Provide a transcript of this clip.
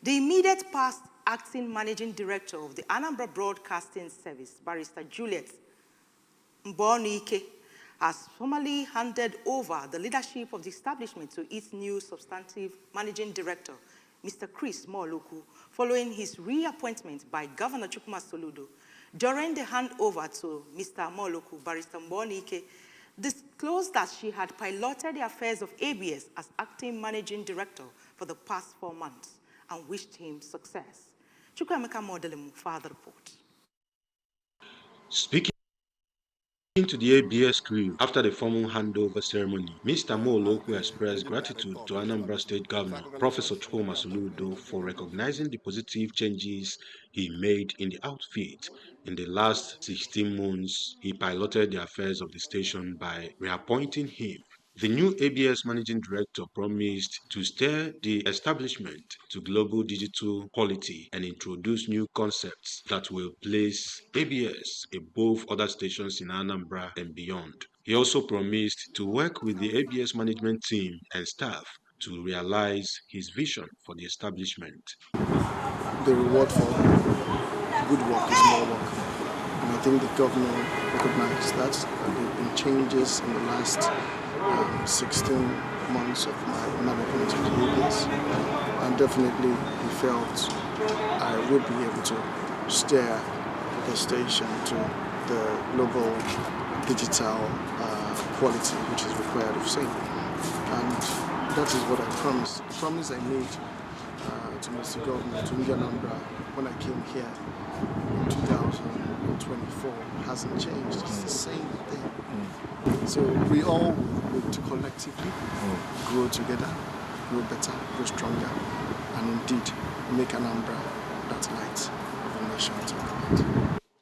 The immediate past acting managing director of the Anambra Broadcasting Service, Barrister Juliet Mbonu, has formally handed over the leadership of the establishment to its new substantive managing director, Mr. Chris Molokwu, following his reappointment by Governor Chukwuma Soludo. During the handover to Mr. Molokwu, Barrister Mbonu disclosed that she had piloted the affairs of ABS as acting managing director for the past 4 months and wished him success. Chukwuemeka Modelemu, further report. Speaking to the ABS crew after the formal handover ceremony, Mr. Molokwu expressed gratitude to Anambra State Governor, Professor Chukwuma Soludo, for recognizing the positive changes he made in the outfit. In the last 16 months, he piloted the affairs of the station by reappointing him. The new ABS managing director promised to steer the establishment to global digital quality and introduce new concepts that will place ABS above other stations in Anambra and beyond. He also promised to work with the ABS management team and staff to realize his vision for the establishment. The reward for good work is more work. And I think the governor recognized that. There have been changes in the last 16 months of my management of the ABS, and definitely he felt I would be able to steer the station to the global digital quality which is required of same. And that is what I promised. The promise I made to Mr. Governor, to Anambra, when I came here in 2024 hasn't changed. It's the same thing. So we all need to collectively grow together, grow better, grow stronger, and indeed make Anambra that light of a nation to the world.